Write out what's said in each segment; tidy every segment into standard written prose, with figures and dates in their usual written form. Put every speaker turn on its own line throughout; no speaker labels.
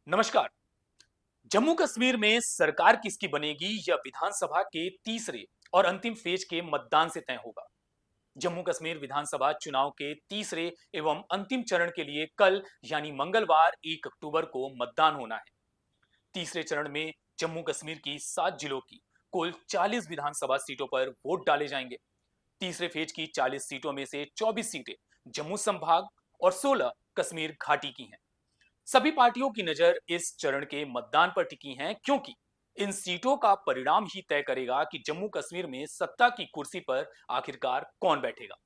नमस्कार। जम्मू कश्मीर में सरकार किसकी बनेगी यह विधानसभा के तीसरे और अंतिम फेज के मतदान से तय होगा। जम्मू कश्मीर विधानसभा चुनाव के तीसरे एवं अंतिम चरण के लिए कल यानी मंगलवार 1 अक्टूबर को मतदान होना है। तीसरे चरण में जम्मू कश्मीर की 7 जिलों की कुल 40 विधानसभा सीटों पर वोट डाले जाएंगे। तीसरे फेज की 40 सीटों में से 24 सीटें जम्मू संभाग और 16 कश्मीर घाटी की हैं। सभी पार्टियों की नजर इस चरण के मतदान पर टिकी है, क्योंकि इन सीटों का परिणाम ही तय करेगा कि जम्मू कश्मीर में सत्ता की कुर्सी पर आखिरकार कौन बैठेगा।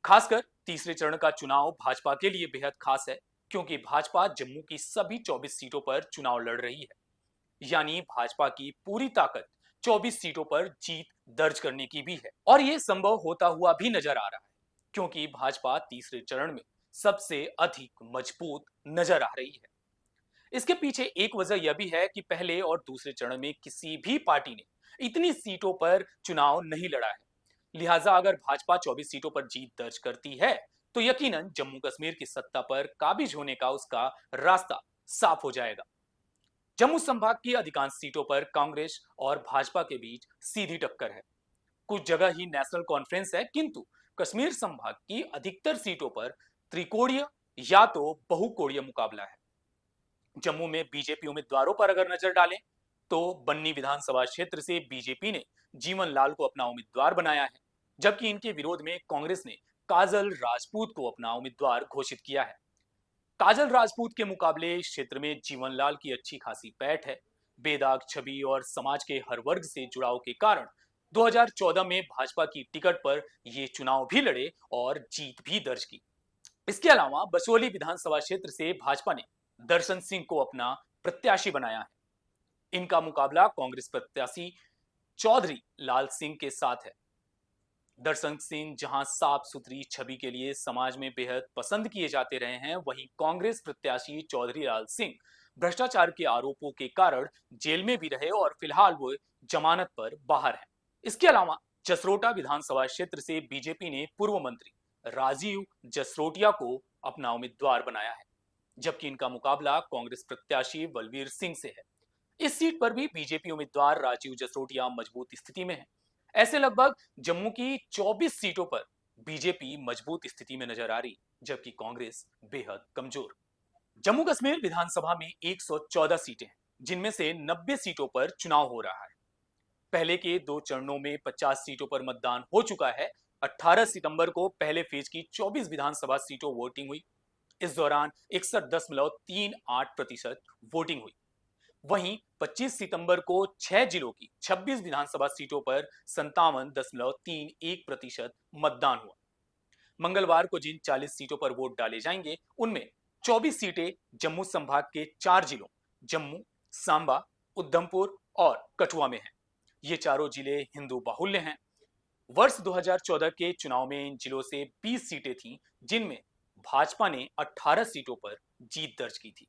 खासकर तीसरे चरण का चुनाव भाजपा के लिए बेहद खास है, क्योंकि भाजपा जम्मू की सभी 24 सीटों पर चुनाव लड़ रही है। यानी भाजपा की पूरी ताकत 24 सीटों पर जीत दर्ज करने की भी है, और यह संभव होता हुआ भी नजर आ रहा है, क्योंकि भाजपा तीसरे चरण में सबसे अधिक मजबूत नजर आ रही है। इसके पीछे एक वजह यह भी है कि पहले और दूसरे चरण में किसी भी पार्टी ने इतनी सीटों पर चुनाव नहीं लड़ा है। लिहाजा अगर भाजपा 24 सीटों पर जीत दर्ज करती है तो यकीनन जम्मू कश्मीर की सत्ता पर काबिज होने का उसका रास्ता साफ हो जाएगा। जम्मू संभाग की अधिकांश सीटों पर कांग्रेस और भाजपा के बीच सीधी टक्कर है। कुछ जगह ही नेशनल कॉन्फ्रेंस है, किंतु कश्मीर संभाग की अधिकतर सीटों पर त्रिकोणीय या तो बहुकोणीय मुकाबला है। जम्मू में बीजेपी उम्मीदवारों पर अगर नजर डालें तो बन्नी विधानसभा क्षेत्र से बीजेपी ने जीवन लाल को अपना उम्मीदवार बनाया है, जबकि इनके विरोध में कांग्रेस ने काजल राजपूत को अपना उम्मीदवार घोषित किया है। काजल राजपूत के मुकाबले इस क्षेत्र में जीवन लाल की अच्छी खासी पैठ है। बेदाग छवि और समाज के हर वर्ग से जुड़ाव के कारण 2014 में भाजपा की टिकट पर ये चुनाव भी लड़े और जीत भी दर्ज की। इसके अलावा बसोली विधानसभा क्षेत्र से भाजपा ने दर्शन सिंह को अपना प्रत्याशी बनाया है। इनका मुकाबला कांग्रेस प्रत्याशी चौधरी लाल सिंह के साथ है। दर्शन सिंह जहां साफ सुथरी छवि के लिए समाज में बेहद पसंद किए जाते रहे हैं, वहीं कांग्रेस प्रत्याशी चौधरी लाल सिंह भ्रष्टाचार के आरोपों के कारण जेल में भी रहे और फिलहाल वो जमानत पर बाहर हैं। इसके अलावा जसरोटा विधानसभा क्षेत्र से बीजेपी ने पूर्व मंत्री राजीव जसरोटिया को अपना उम्मीदवार बनाया है, जबकि इनका मुकाबला कांग्रेस प्रत्याशी बलवीर सिंह से है। इस सीट पर भी बीजेपी उम्मीदवार राजीव जसरोटिया मजबूत स्थिति में है। ऐसे लगभग जम्मू की 24 सीटों पर बीजेपी मजबूत स्थिति में नजर आ रही, जबकि कांग्रेस बेहद कमजोर। जम्मू कश्मीर विधानसभा में 114 सीटें हैं, जिनमें से 90 सीटों पर चुनाव हो रहा है। पहले के 2 चरणों में 50 सीटों पर मतदान हो चुका है। 18 सितंबर को पहले फेज की 24 विधानसभा सीटों वोटिंग हुई। इस दौरान 61.38% वोटिंग हुई। वहीं 25 सितंबर को 6 जिलों की 26 विधानसभा सीटों पर 57.31% मतदान हुआ। मंगलवार को जिन 40 सीटों पर वोट डाले जाएंगे, उनमें 24 सीटें जम्मू संभाग के 4 जिलों जम्मू, सांबा, उधमपुर और कठुआ में हैं। ये चारों जिले हिंदू बाहुल्य हैं। वर्ष 2014 के चुनाव में इन जिलों से 20 सीटें थीं, जिनमें भाजपा ने 18 सीटों पर जीत दर्ज की थी।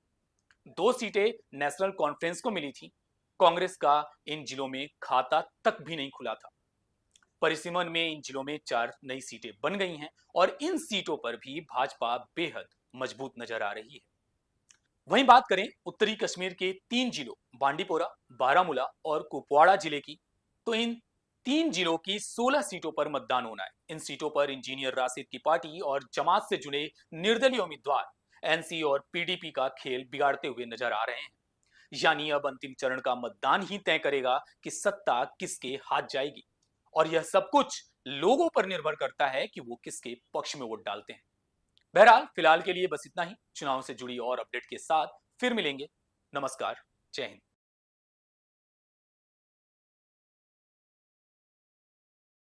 2 सीटें नेशनल कॉन्फ्रेंस को मिली थी। कांग्रेस का इन जिलों में खाता तक भी नहीं खुला था। परिसीमन में इन जिलों में 4 नई सीटें बन गई हैं और इन सीटों पर भी भाजपा बेहद मजबूत नजर आ रही है। वहीं बात करें उत्तरी कश्मीर के 3 जिलों बांडीपोरा, बारामूला और कुपवाड़ा जिले की, तो इन 3 जिलों की 16 सीटों पर मतदान होना है। इन सीटों पर इंजीनियर राशिद की पार्टी और जमात से जुड़े निर्दलीय उम्मीदवार एनसी और पीडीपी का खेल बिगाड़ते हुए नजर आ रहे हैं। यानी अब अंतिम चरण का मतदान ही तय करेगा कि सत्ता किसके हाथ जाएगी, और यह सब कुछ लोगों पर निर्भर करता है कि वो किसके पक्ष में वोट डालते हैं। बहरहाल फिलहाल के लिए बस इतना ही। चुनाव से जुड़ी और अपडेट के साथ फिर मिलेंगे। नमस्कार, जय हिंद।